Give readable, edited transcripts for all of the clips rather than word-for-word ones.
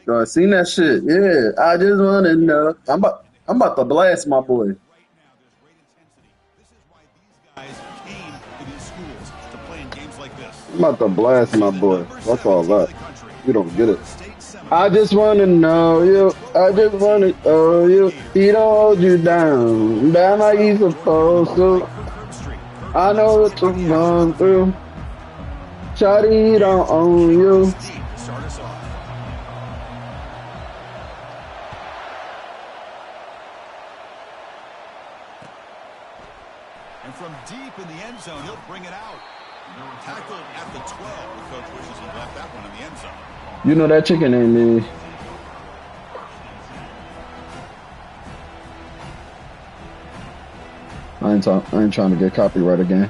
I seen that shit. Yeah, I just want to know. I'm about to blast my boy. Guys came to these schools to play in games like this. I'm about to As we blast see my the boy. number That's 7 all team in that. the country, You the don't get Florida it. State I Seminoles, just want to know and the you. I trophy-winning just want team, to the know Florida you. He Gators. don't They hold win you this championship down, trophy down as like well. he's Joining me on the supposed home plate, to. Kirk Herbstreit. Kirk, I let's know what bring you've the action on gone the field. through. Shawty don't Here's own Charlie you. Steve to start us off. And from deep in the end zone, he'll bring it out. Tackled at the 12. The coach wishes he left that one in the end zone. You know that chicken ain't me. I ain't trying to get copyright again.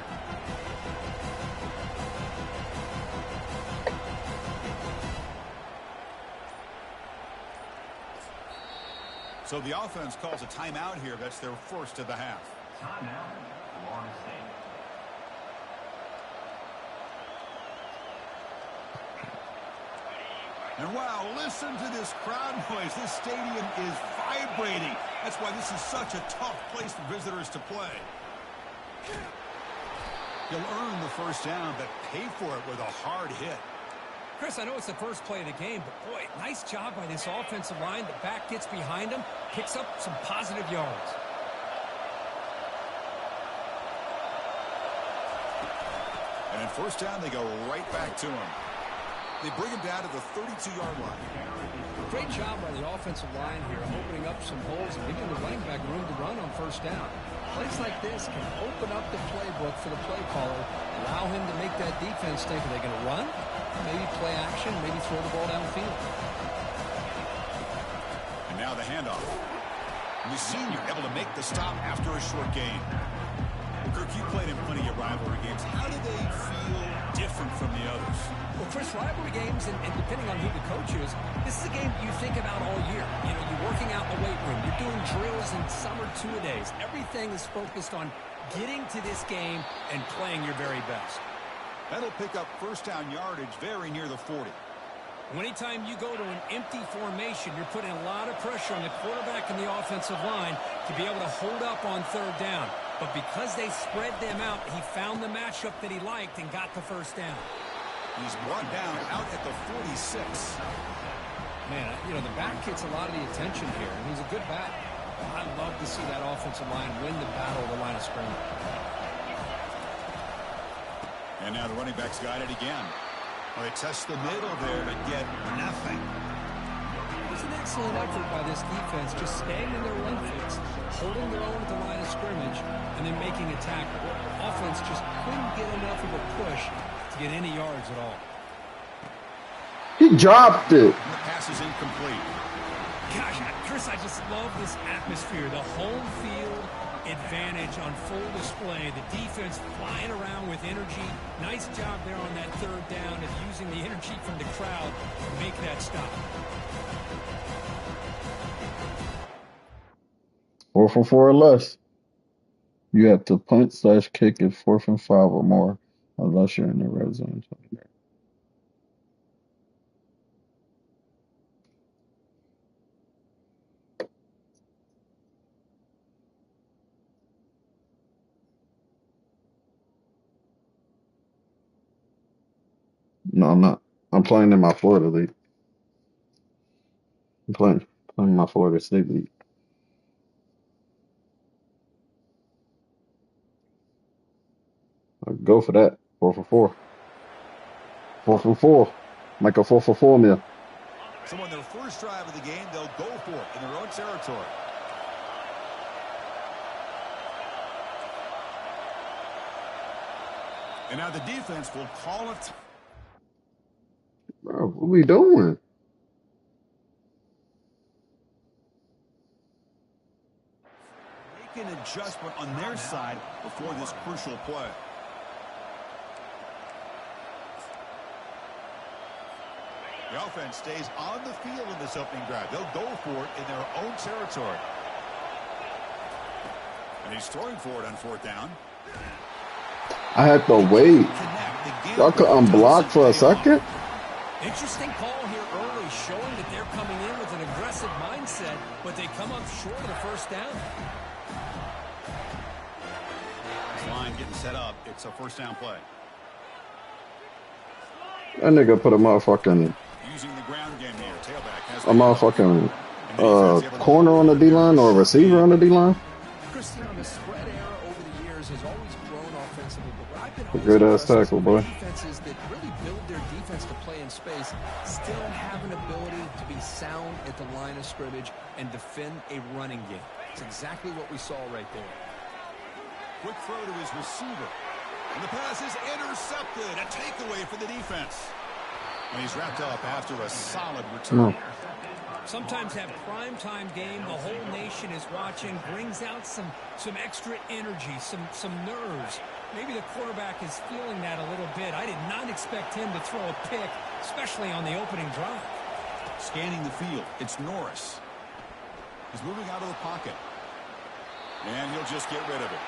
So the offense calls a timeout here. That's their first of the half. Timeout, Florida State. And wow, listen to this crowd noise. This stadium is vibrating. That's why this is such a tough place for visitors to play. You'll earn the first down, but pay for it with a hard hit. Chris, I know it's the first play of the game, but boy, nice job by this offensive line. The back gets behind him, picks up some positive yards. And in first down, they go right back to him. They bring him down to the 32-yard line. Great job by the offensive line here, opening up some holes and giving the running back room to run on first down. Plays like this can open up the playbook for the play caller, allow him to make that defense think, are they going to run? Maybe play action, maybe throw the ball downfield. And now the handoff. And the senior able to make the stop after a short gain. Kirk, you played in plenty of rivalry games. How do they feel different from the others? Well, Chris, rivalry games, and depending on who the coach is, this is a game you think about all year. You know, you're working out in the weight room. You're doing drills in summer two-a-days. Everything is focused on getting to this game and playing your very best. That'll pick up first down yardage very near the 40. Anytime you go to an empty formation, you're putting a lot of pressure on the quarterback and the offensive line to be able to hold up on third down. But because they spread them out, he found the matchup that he liked and got the first down. He's brought down out at the 46. Man, you know, the back gets a lot of the attention here, and he's a good back. I love to see that offensive line win the battle of the line of scrimmage. And now the running back's got it again. Well, they test the middle there to get nothing. It was an excellent effort by this defense, just staying in their run fix, holding their own at the line of scrimmage, and then making a tackle. Offense just couldn't get enough of a push to get any yards at all. He dropped it. And the pass is incomplete. Gosh, Chris, I just love this atmosphere. The home field advantage on full display. The defense flying around with energy. Nice job there on that third down of using the energy from the crowd to make that stop. 4 for 4 or less. You have to punt/kick it 4th and 5 or more, unless you're in the red zone. No, I'm not. I'm playing in my Florida league. I'm playing my Florida State league. I'll go for that. 4 for 4. 4 for 4. Like a 4 for 4 meal. So on their first drive of the game, they'll go for it in their own territory. And now the defense will call it. Bro, what we doing? Make an adjustment on their side before this crucial play. The offense stays on the field in this opening drive. They'll go for it in their own territory. And he's throwing for it on fourth down. I had to wait. Y'all could unblock for a second? Interesting call here early He's showing that they're coming in with an aggressive mindset, but they come up short of the first down. This line getting set up. It's a first down play. That nigga put a motherfucking Using the ground game here. Tailback has corner on the D-line or a receiver on the D-line. Christian, the spread era over the years has always grown offensively, but what I've been A good ass tackle, boy. defenses that really build their defense to play in space still have an ability to be sound at the line of scrimmage and defend a running game. It's exactly what we saw right there. Quick throw to his receiver. And the pass is intercepted. A takeaway for the defense. And he's wrapped up after a solid return. Sometimes that primetime game, the whole nation is watching, brings out some extra energy, some nerves. Maybe the quarterback is feeling that a little bit. I did not expect him to throw a pick, especially on the opening drive. Scanning the field, it's Norris. He's moving out of the pocket. And he'll just get rid of it.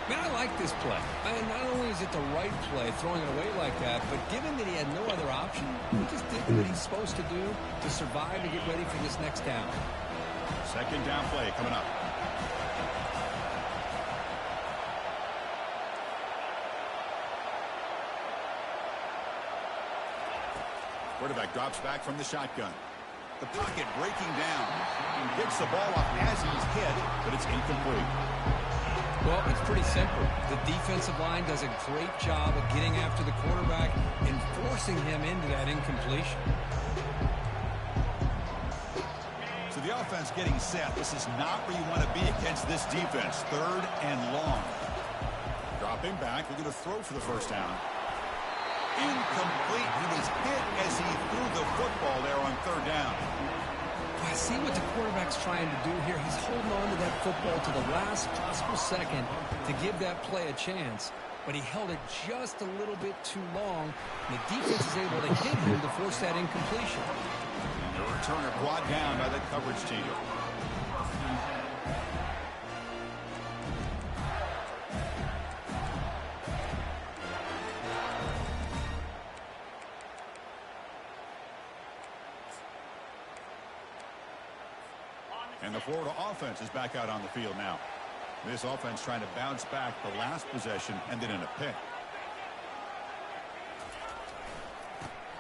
Man, I like this play. Not only is it the right play, throwing it away like that, but given that he had no other option, he just did what he's supposed to do to survive to get ready for this next down. Second down play coming up. Quarterback drops back from the shotgun. The pocket breaking down. He gets the ball off as he's hit, but it's incomplete. Well, it's pretty simple. The defensive line does a great job of getting after the quarterback and forcing him into that incompletion. So the offense getting set. This is not where you want to be against this defense. Third and long. Dropping back. We're going to throw for the first down. Incomplete. He was hit as he threw the football there on third down. I see what the quarterback's trying to do here. He's holding on to that football to the last possible second to give that play a chance. But he held it just a little bit too long. And the defense is able to hit him to force that incompletion. And the returner brought down by the coverage team. And the Florida offense is back out on the field now. This offense trying to bounce back the last possession and then in a pick.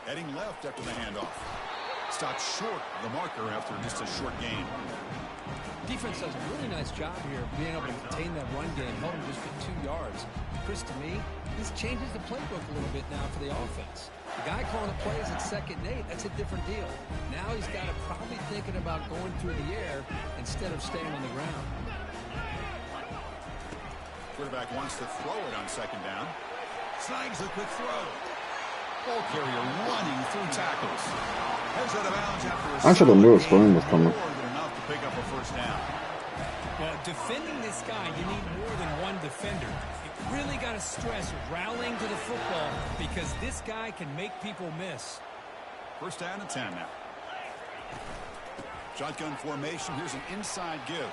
Heading left after the handoff. Stopped short of the marker after just a short gain. Defense does a really nice job here of being able to contain that run game. Held him just for 2 yards. Chris, to me, this changes the playbook a little bit now for the offense. The guy calling the plays at 2nd and 8, that's a different deal. Now he's got to probably thinking about going through the air instead of staying on the ground. Quarterback wants to throw it on 2nd down. Snags a quick throw. Ball carrier running through tackles. Heads out of bounds after a I should have knew a spring was coming. more than enough to pick up a first down. Well, defending this guy, you need more than one defender. You really got to stress rallying to the football because this guy can make people miss. First down and 10 now. Shotgun formation. Here's an inside give.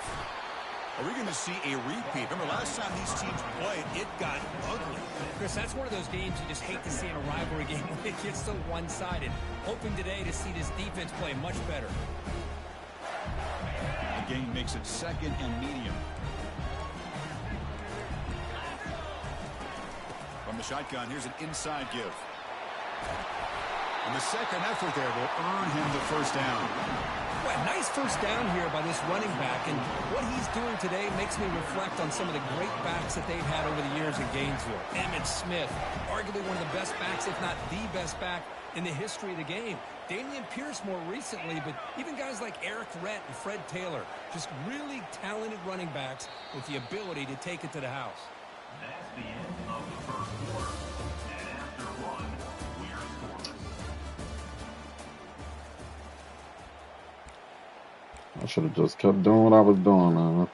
Are we going to see a repeat? Remember last time these teams played, it got ugly. Chris, that's one of those games you just hate to see in a rivalry game when it gets so one-sided. Hoping today to see this defense play much better. The game makes it 2nd and medium. From the shotgun, here's an inside give. And the second effort there will earn him the first down. Well, nice first down here by this running back, and what he's doing today makes me reflect on some of the great backs that they've had over the years in Gainesville. Emmitt Smith, arguably one of the best backs, if not the best back in the history of the game. Damian Pierce more recently, but even guys like Eric Rhett and Fred Taylor, just really talented running backs with the ability to take it to the house. That's the end of the first quarter. And after one, we are scoring. I should have just kept doing what I was doing, man.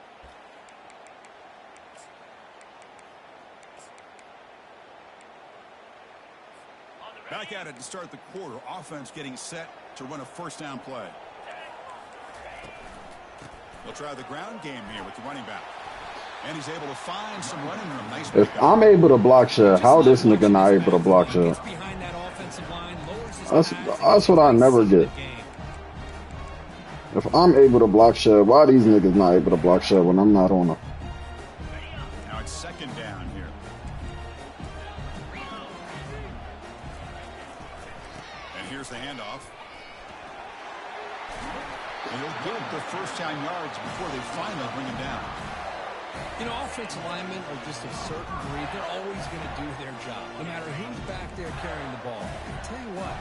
Back at it to start the quarter. Offense getting set to run a first down play. They'll try the ground game here with the running back. And he's able to find some running room. Nice If pickup. I'm able to block shot, Just how not this nigga watching not his able to back block a lot. shot? Gets behind that offensive line, lowers his That's pads, and that's gets a what I nice never seat in the get. game. If I'm able to block shot, why these niggas not able to block shot when I'm not on them? Now it's second down here. And here's the handoff. And he'll get the first down yards before they finally bring him down. You know, offensive linemen are just a certain breed. They're always going to do their job, no matter who's back there carrying the ball. I'll tell you what,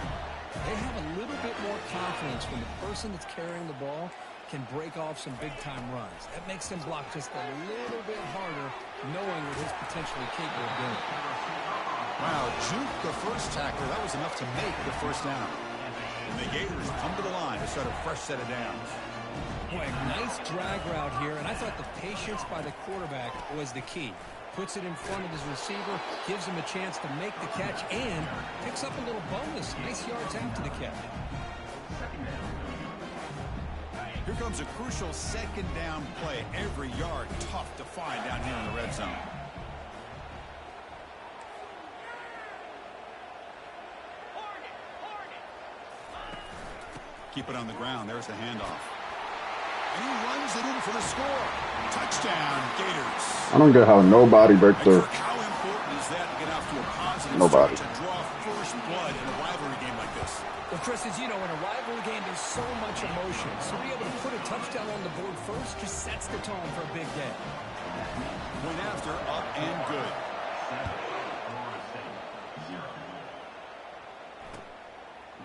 they have a little bit more confidence when the person that's carrying the ball can break off some big-time runs. That makes them block just a little bit harder, knowing what he's potentially capable of doing. Wow, juke the first tackler. That was enough to make the first down. And the Gators come to the line to start a fresh set of downs. Boy, nice drag route here, and I thought the patience by the quarterback was the key. Puts it in front of his receiver, gives him a chance to make the catch, and picks up a little bonus. Nice yards after the catch. Here comes a crucial second down play. Every yard tough to find down here in the red zone. Keep it on the ground. There's the handoff. And he runs it in for the score. Touchdown, Gators. I don't get how nobody break Hey, through. Kirk, how important is that to get off to a positive Nobody. start to draw first blood in a rivalry game like this? Well, Chris, as you know, in a rivalry game, there's so much emotion. So to be able to put a touchdown on the board first just sets the tone for a big day. Went after, up and good.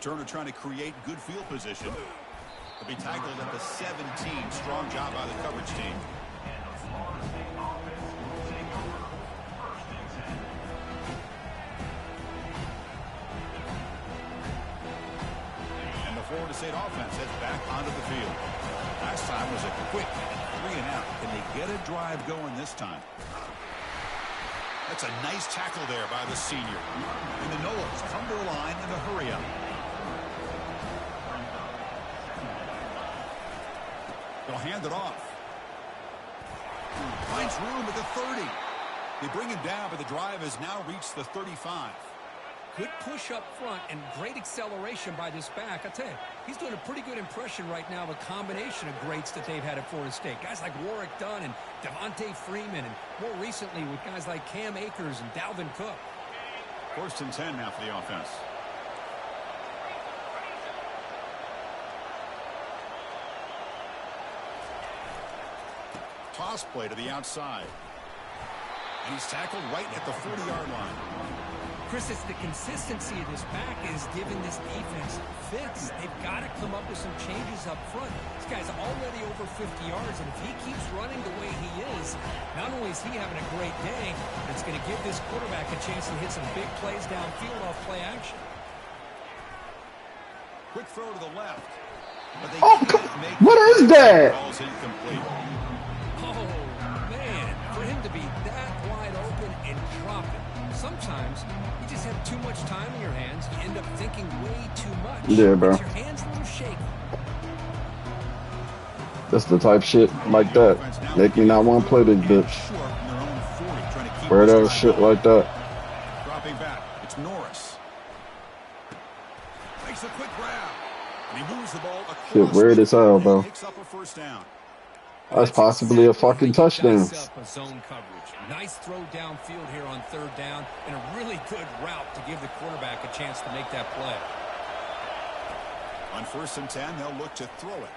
Turner trying to create good field position. He'll be tackled at the 17. Strong job by the coverage team. And the Florida State offense heads back onto the field. Last time was a quick 3-and-out. Can they get a drive going this time? That's a nice tackle there by the senior. And the Noles come to the line in a hurry up. They'll hand it off. Finds room at the 30. They bring him down, but the drive has now reached the 35. Good push up front and great acceleration by this back. I tell you, he's doing a pretty good impression right now of a combination of greats that they've had at Florida State. Guys like Warwick Dunn and Devontae Freeman, and more recently with guys like Cam Akers and Dalvin Cook. 1st and 10 now for the offense. Toss play to the outside. And he's tackled right at the 40-yard line. Chris, it's the consistency of this back is giving this defense fits. They've got to come up with some changes up front. This guy's already over 50 yards, and if he keeps running the way he is, not only is he having a great day, but it's going to give this quarterback a chance to hit some big plays downfield off play action. Quick throw to the left. But they Oh, can't make what is that? Ball's incomplete. Oh, man, for him to be that wide open and drop it. Sometimes you just have too much time in your hands. You end up thinking way too much. Yeah, bro. Makes your hands a little shaky. That's the type shit like that. Make me not want to play this bitch. Short in their own 40, trying to keep Where this that drive shit going. like that. Dropping back. It's Norris. Makes a quick grab. And he moves the ball across. Shit weird as hell, bro. Picks up a first down. That's possibly a fucking touchdown. Dice up a zone coverage. Nice throw downfield here on 3rd down, and a really good route to give the quarterback a chance to make that play. On 1st and 10, they'll look to throw it.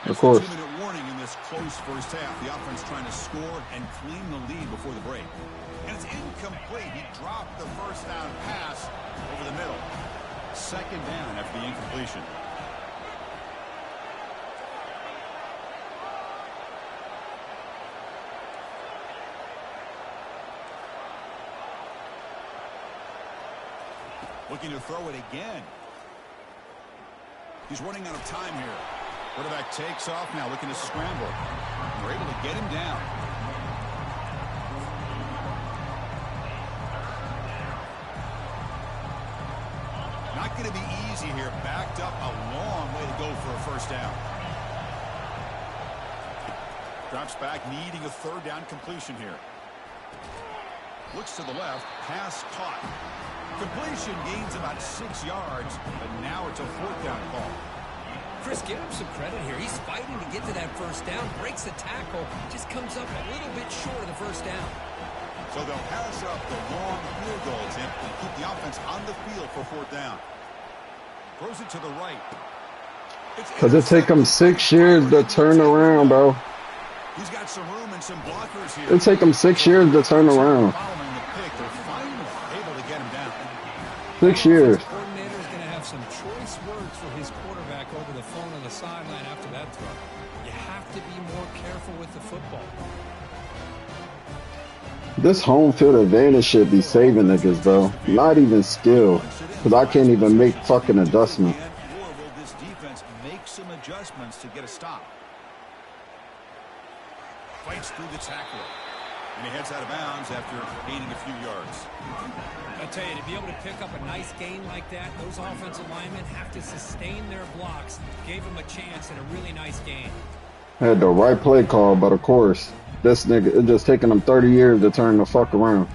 Of course. 2-minute warning in this close first half. The offense trying to score and clean the lead before the break. And it's incomplete. He dropped the first down pass over the middle. 2nd down after the incompletion. Looking to throw it again. He's running out of time here. Quarterback takes off now, looking to scramble. We're able to get him down. Not going to be easy here. Backed up a long way to go for a first down. Drops back, needing a third down completion here. Looks to the left, pass caught. Completion, gains about 6 yards, but now it's a fourth down call. Chris, give him some credit here. He's fighting to get to that first down, breaks the tackle, just comes up a little bit short of the first down. So they'll pass up the long field goal attempt and keep the offense on the field for fourth down. Throws it to the right. Because it take them 6 years to turn around, bro. He's got some room and some blockers here. It take them 6 years to turn around. Following the pick, they're finally able to get him down. 6 years. The coordinator is going to have some choice words for his quarterback over the phone on the sideline after that throw. You have to be more careful with the football. This home field advantage should be saving niggas, bro. Not even skill. Because I can't even make fucking adjustment. Or will this defense make some adjustments to get a stop? Fights through the tackler. And he heads out of bounds after gaining a few yards. I tell you, to be able to pick up a nice gain like that, those offensive linemen have to sustain their blocks. Gave him a chance at a really nice gain. Had the right play call, but of course, this nigga, it just taking them 30 years to turn the fuck around.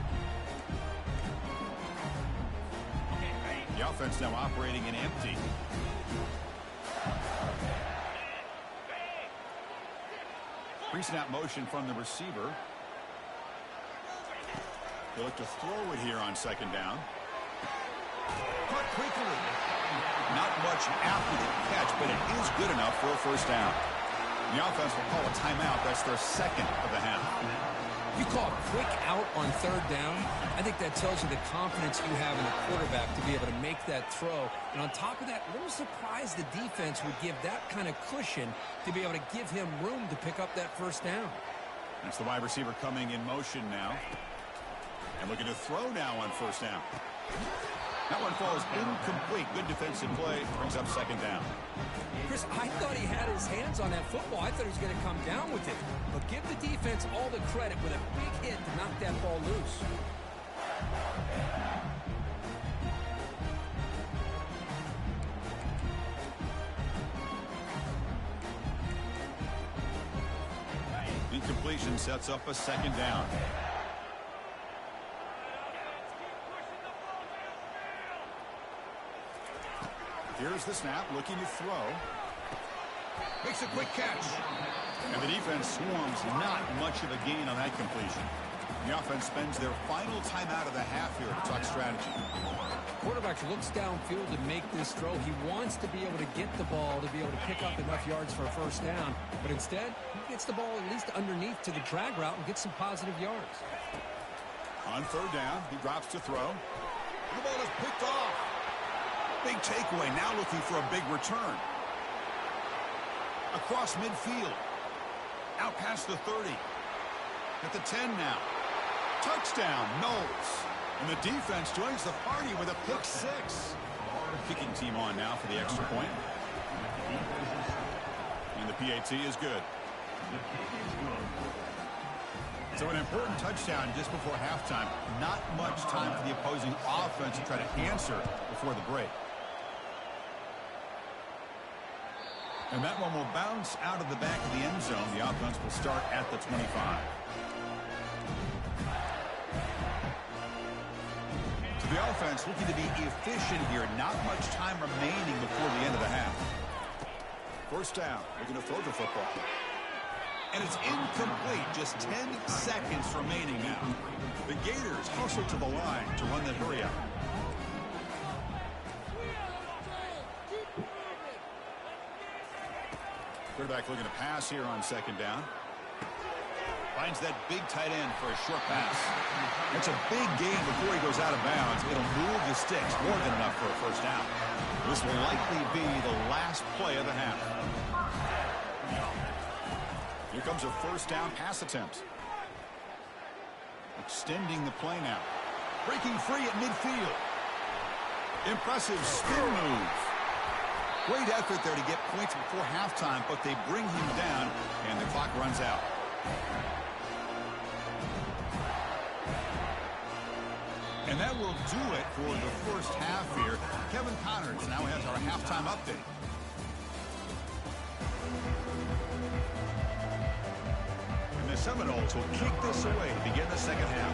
The offense now operating in empty. Pre-snap motion from the receiver. He'll look to throw it here on second down. Caught quickly. Not much after the catch, but it is good enough for a first down. The offense will call a timeout. That's their second of the half. You call a quick out on third down, I think that tells you the confidence you have in the quarterback to be able to make that throw. And on top of that, a little surprised the defense would give that kind of cushion to be able to give him room to pick up that first down. That's the wide receiver coming in motion now. And looking to throw now on first down. That one falls incomplete. Good defensive play. Brings up second down. Chris, I thought he had his hands on that football. I thought he was going to come down with it. But give the defense all the credit with a big hit to knock that ball loose. Incompletion sets up a second down. Here's the snap, looking to throw. Makes a quick catch. And the defense swarms, not much of a gain on that completion. The offense spends their final timeout of the half here to talk strategy. Quarterback looks downfield to make this throw. He wants to be able to get the ball to be able to pick up enough yards for a first down. But instead, he gets the ball at least underneath to the drag route and gets some positive yards. On third down, he drops to throw. The ball is picked off. Big takeaway, now looking for a big return. Across midfield. Out past the 30. At the 10 now. Touchdown, Knowles. And the defense joins the party with a pick six. Kicking team on now for the extra point. And the PAT is good. So an important touchdown just before halftime. Not much time for the opposing offense to try to answer before the break. And that one will bounce out of the back of the end zone. The offense will start at the 25. So the offense looking to be efficient here. Not much time remaining before the end of the half. First down. Looking to throw the football. And it's incomplete. Just 10 seconds remaining now. The Gators hustle to the line to run the hurry up. Quarterback looking to pass here on second down. Finds that big tight end for a short pass. It's a big gain before he goes out of bounds. It'll move the sticks more than enough for a first down. This will likely be the last play of the half. Here comes a first down pass attempt. Extending the play now. Breaking free at midfield. Impressive spin move. Great effort there to get points before halftime, but they bring him down, and the clock runs out. And that will do it for the first half here. Kevin Connors now has our halftime update. the Seminoles will kick this away to begin the second half.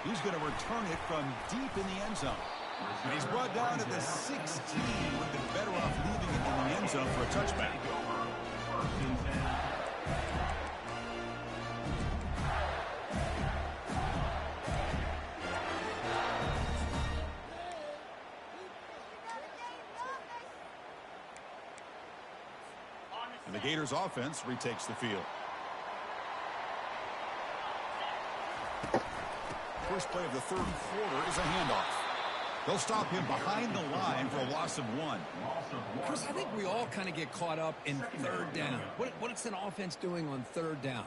He's going to return it from deep in the end zone. And he's brought down at the 16. Would have been better off leaving it in the end zone for a touchback. And the Gators offense retakes the field. First play of the third quarter is a handoff. They'll stop him behind the line for a loss of 1. Chris, I think we all kind of get caught up in third down. What's an offense doing on third down?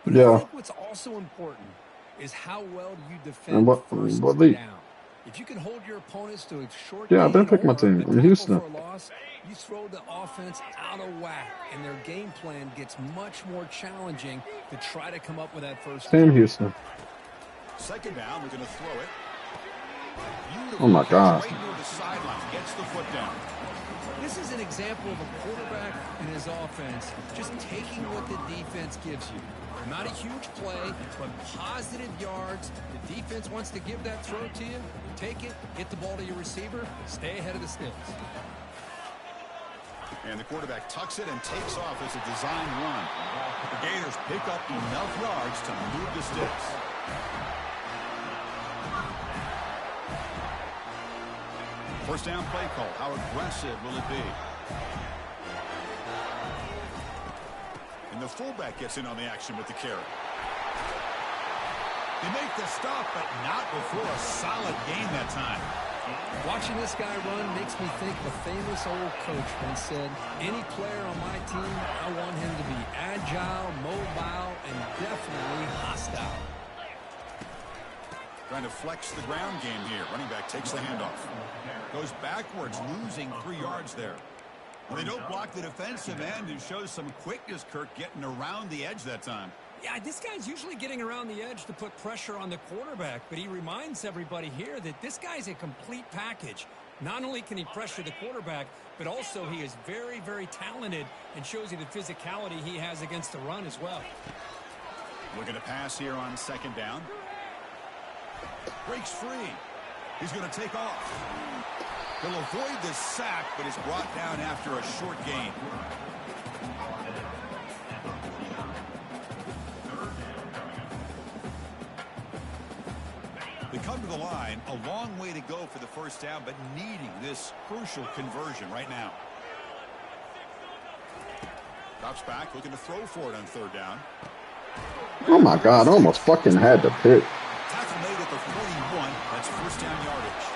But I think what's also important is how well do you defend first down. If you can hold your opponents to a short Yeah, I gain didn't pick my team in Houston. for a loss, you throw the offense out of whack, and their game plan gets much more challenging to try to come up with that first Team down. Houston. Second down, they're going to throw it. Beautiful Oh my God. right near the sideline. Gets the foot down. This is an example of a quarterback and his offense just taking what the defense gives you. Not a huge play, but positive yards. The defense wants to give that throw to you. You take it, hit the ball to your receiver, stay ahead of the sticks. And the quarterback tucks it and takes off as a design run. The Gators pick up enough yards to move the sticks. First down play call. How aggressive will it be? And the fullback gets in on the action with the carry. They make the stop, but not before a solid gain that time. Watching this guy run makes me think of a famous old coach once said, any player on my team, I want him to be agile, mobile, and definitely hostile. Trying to flex the ground game here. Running back takes the handoff. Goes backwards, losing 3 yards there. Well, they don't block the defensive end and shows some quickness, Kirk, getting around the edge that time. Yeah, this guy's usually getting around the edge to put pressure on the quarterback, but he reminds everybody here that this guy's a complete package. Not only can he pressure the quarterback, but also he is very, very talented and shows you the physicality he has against the run as well. Looking to pass here on second down. Breaks free. He's going to take off. He'll avoid the sack, but is brought down after a short gain. They come to the line, a long way to go for the first down, but needing this crucial conversion right now. Drops back, looking to throw for it on third down. Oh my God, I almost fucking had to pick. Tackle made at the 41. That's first down yardage.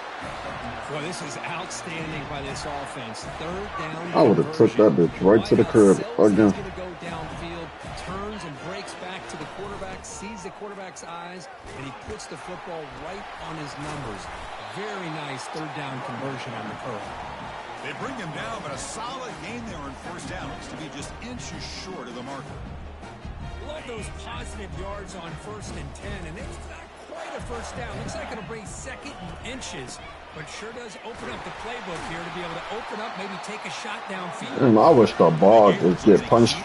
Well, this is outstanding by this offense. Third down. I would have took that bitch right to the crib again. He's going to go downfield, turns and breaks back to the quarterback, sees the quarterback's eyes, and he puts the football right on his numbers. Very nice third down conversion on the curl. They bring him down, but a solid gain there on first down. Looks to be just inches short of the marker. Love those positive yards on 1st and 10, and it's not quite a first down. Looks like it'll bring second and inches, but sure does open up the playbook here to be able to open up, maybe take a shot downfield. I wish the ball would get punched.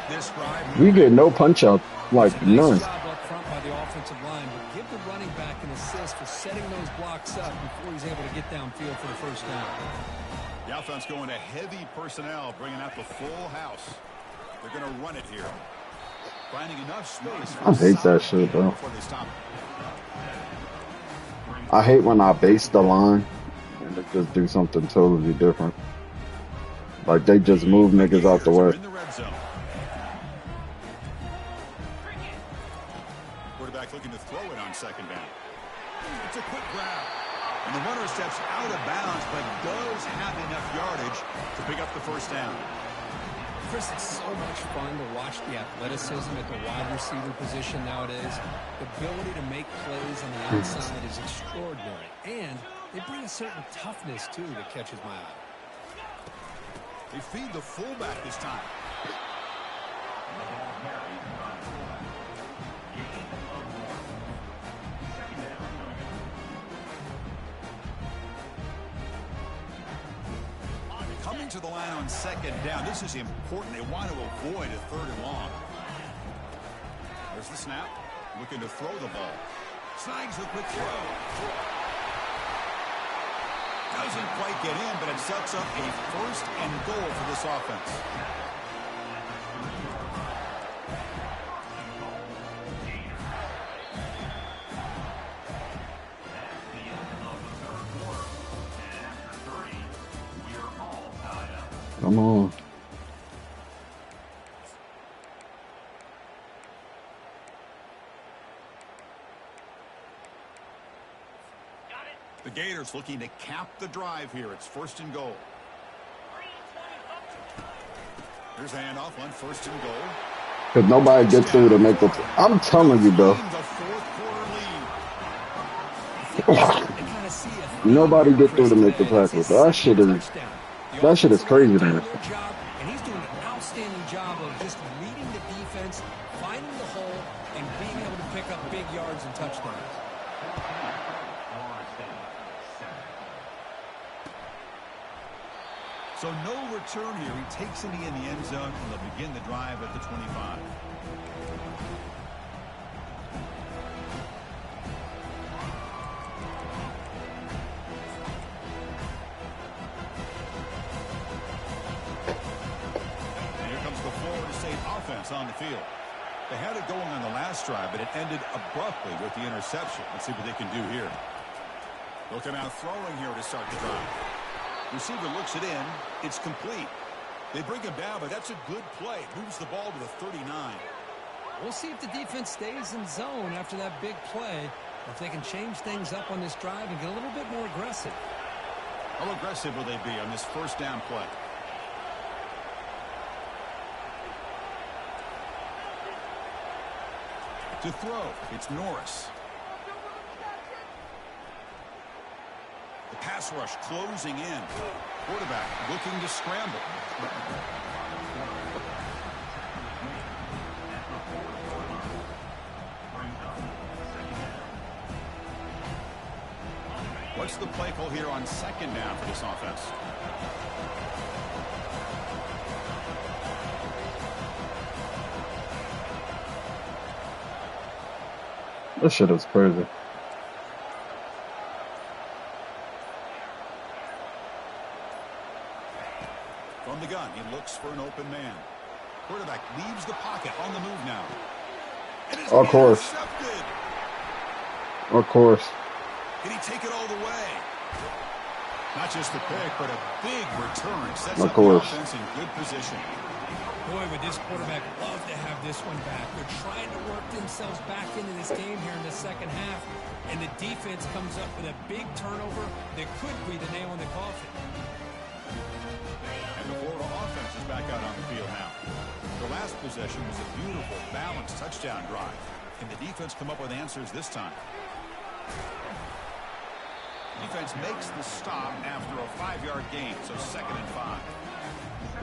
We get no punch out, like none. Nice job up front by the offensive line, but give the running back an assist for setting those blocks up before he's able to get downfield for the first down. The offense going to heavy personnel, bringing out the full house. They're going to run it here. Finding enough space. I hate that shit, though. I hate when I base the line and they just do something totally different. Like they just move niggas out the way. Quarterback looking to throw it on second down. It's a quick grab. And the runner steps out of bounds, but does have enough yardage to pick up the first down. Chris, it's so much fun to watch the athleticism at the wide receiver position nowadays. The ability to make plays on the outside is extraordinary. And they bring a certain toughness, too, that catches my eye. They feed the fullback this time. Going to the line on second down. This is important. They want to avoid a 3rd and long. There's the snap. Looking to throw the ball. Snags the quick throw. Doesn't quite get in, but it sets up a 1st and goal for this offense. Come on. The Gators looking to cap the drive here. It's 1st and goal. Here's a handoff on 1st and goal. Because nobody gets through to make the... I'm telling you, bro. Nobody get through to make the tackle. That shit is crazy, man. And he's doing an outstanding job of just reading the defense, finding the hole, and being able to pick up big yards and touchdowns. So no return here. He takes it in the end zone, and they'll begin the drive at the 25. And here comes the Florida State offense on the field. They had it going on the last drive, but it ended abruptly with the interception. Let's see what they can do here. They'll come out throwing here to start the drive. Receiver looks it in. It's complete. They bring him down, but that's a good play. Moves the ball to the 39. We'll see if the defense stays in zone after that big play, or if they can change things up on this drive and get a little bit more aggressive. How aggressive will they be on this 1st down play? To throw, it's Norris. The pass rush closing in. Quarterback looking to scramble. What's the play call here on 2nd down for this offense? This shit is crazy. From the gun, he looks for an open man. Quarterback leaves the pocket on the move now. Of course. Of course. Can he take it all the way? Not just the pick, but a big return. Sets Of up course. the offense in good position. Boy, would this quarterback love to have this one back. They're trying to work themselves back into this game here in the 2nd half, and the defense comes up with a big turnover that could be the nail in the coffin. And the Florida offense is back out on the field now. The last possession was a beautiful, balanced touchdown drive. Can the defense come up with answers this time? Defense makes the stop after a 5-yard gain, so 2nd and 5.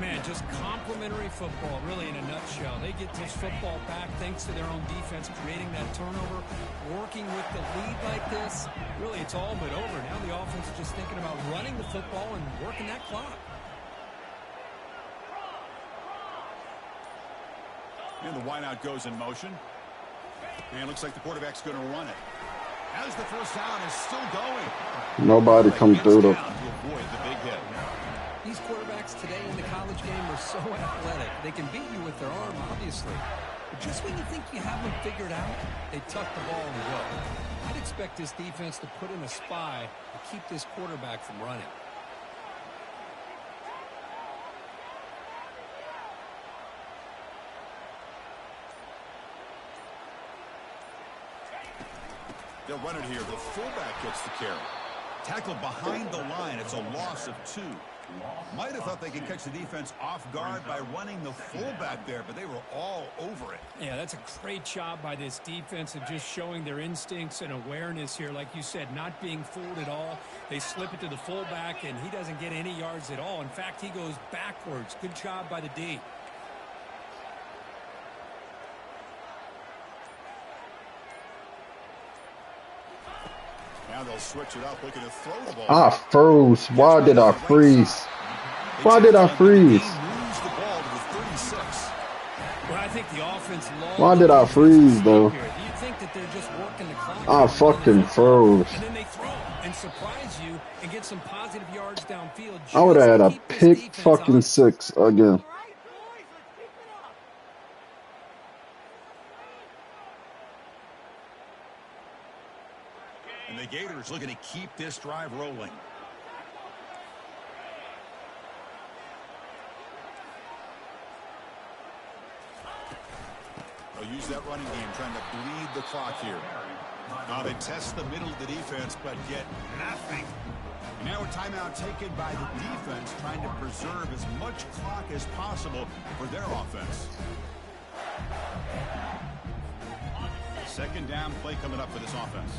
Man, just complimentary football, really, in a nutshell. They get this football back thanks to their own defense, creating that turnover, working with the lead like this. Really, it's all but over. Now the offense is just thinking about running the football and working that clock. And the wideout goes in motion. And looks like the quarterback's going to run it. As the 1st down is still going. Nobody comes through to... To avoid the big hit. These quarterbacks today in the college game are so athletic. They can beat you with their arm, obviously. But just when you think you have them figured out, they tuck the ball and go. I'd expect this defense to put in a spy to keep this quarterback from running. They'll run it here. The fullback gets the carry. Tackled behind the line. It's a loss of 2. Might have thought they could catch the defense off guard by running the fullback there, but they were all over it. Yeah, that's a great job by this defense of just showing their instincts and awareness here. Like you said, not being fooled at all. They slip it to the fullback, and he doesn't get any yards at all. In fact, he goes backwards. Good job by the D. Now they'll switch it up, looking to throw the ball. I froze. Why did I freeze? They Why did I tackle him, but the freeze? game moves the ball to the 36. Well, I think the offense loves Why the did I defensive freeze scheme though? here. You think that they're just working the clock I here and running the fucking football, froze. and then they throw and surprise you and get some positive yards downfield I would just have had to a keep this pick defense fucking honest. 6 again. And the Gators looking to keep this drive rolling. They'll use that running game, trying to bleed the clock here. Now they test the middle of the defense, but get nothing. And now a timeout taken by the defense, trying to preserve as much clock as possible for their offense. Second down play coming up for this offense.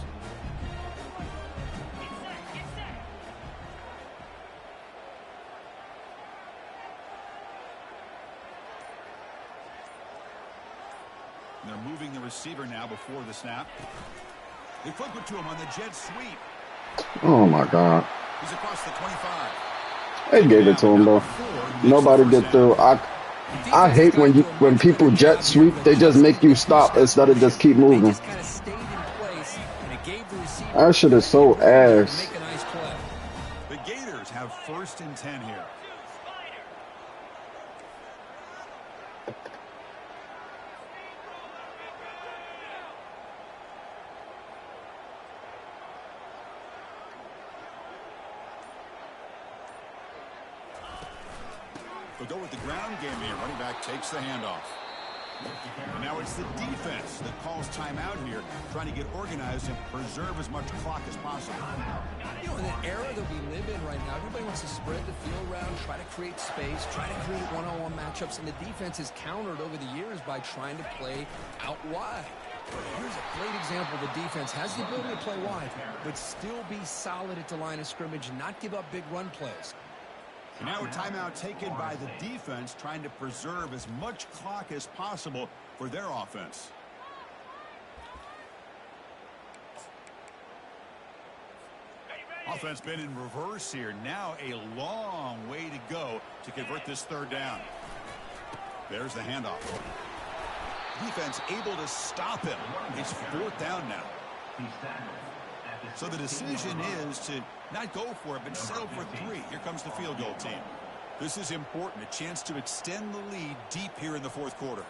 And they're moving the receiver now before the snap. They flip it to him on the jet sweep. Oh my god. He's across the 25. They gave it to him though. Nobody get through. I hate when people jet sweep, they just make you stop instead of just keep moving. Kind of stayed in place, and it gave the receiver That shit is so ass. make a nice play. The Gators have 1st and 10 here. They'll go with the ground game here. Running back takes the handoff. And now it's the defense that calls timeout here, trying to get organized and preserve as much clock as possible. You know, in the era that we live in right now, everybody wants to spread the field around, try to create space, try to create one-on-one matchups, and the defense has countered over the years by trying to play out wide. But here's a great example. The defense has the ability to play wide, but still be solid at the line of scrimmage, not give up big run plays. And now a timeout taken by the defense, trying to preserve as much clock as possible for their offense. Offense been in reverse here. Now a long way to go to convert this 3rd down. There's the handoff. Defense able to stop him. It's 4th down now. So the decision is to not go for it, but settle for 3. Here comes the field goal team. This is important, a chance to extend the lead deep here in the 4th quarter.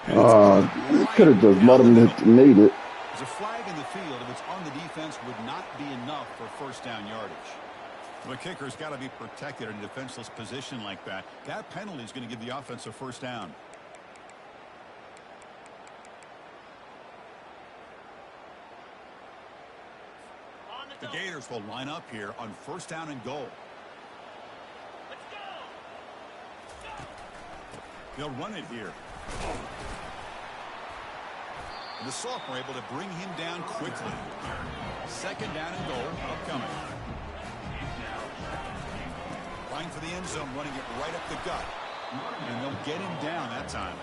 You could have just let him have made it. There's a flag in the field, if it's on the defense, would not be enough for 1st down yardage. The kicker's got to be protected in a defenseless position like that. That penalty is going to give the offense a 1st down. The Gators will line up here on 1st down and goal. They'll run it here. And the sophomore able to bring him down quickly. 2nd down and goal upcoming. Line for the end zone, running it right up the gut. And they'll get him down that time.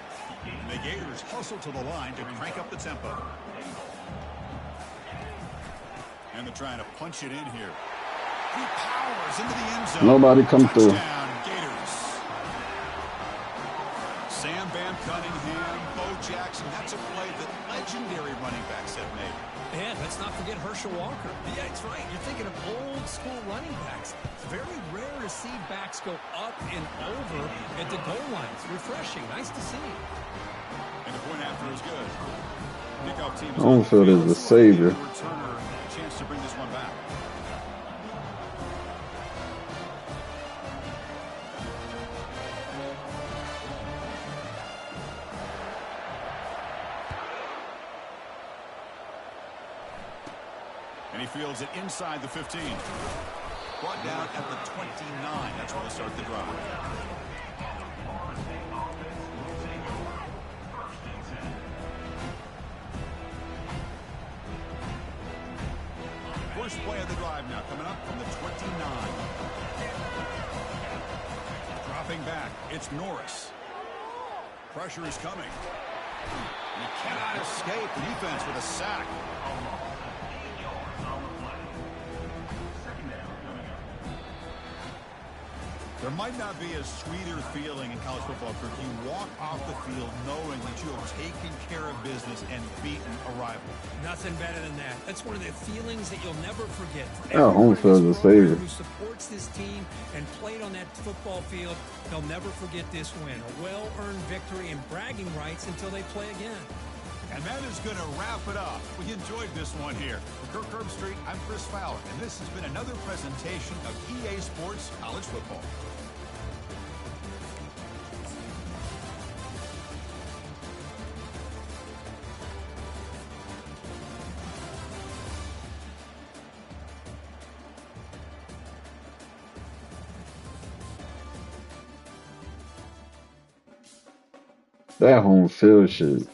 And the Gators hustle to the line to crank up the tempo. And they're trying to punch it in here. He powers into the end zone. Nobody come through. Touchdown, Gators. Sam Van Cunningham, Bo Jackson. That's a play that legendary running backs have made. And let's not forget Herschel Walker. Yeah, it's right. You're thinking of old school running backs. It's very rare to see backs go up and over at the goal line. It's refreshing. Nice to see. And the point after is good. Kickoff team is I don't feel there's a savior. Returner, chance to bring this one back. And he fields it inside the 15. Brought down at the 29. That's where they start the drive. First play of the drive now coming up from the 29. Dropping back, it's Norris. Pressure is coming. He cannot escape. The defense with a sack. There might not be a sweeter feeling in college football, Kirk. You walk off the field knowing that you have taken care of business and beaten a rival. Nothing better than that. That's one of the feelings that you'll never forget. Yeah, home Everyone in field's this a program savior. who supports this team and played on that football field, they'll never forget this win. A well-earned victory and bragging rights until they play again. And that is going to wrap it up. We enjoyed this one here. For Kirk Herbstreit, I'm Chris Fowler, and this has been another presentation of EA Sports College Football. That home field shit is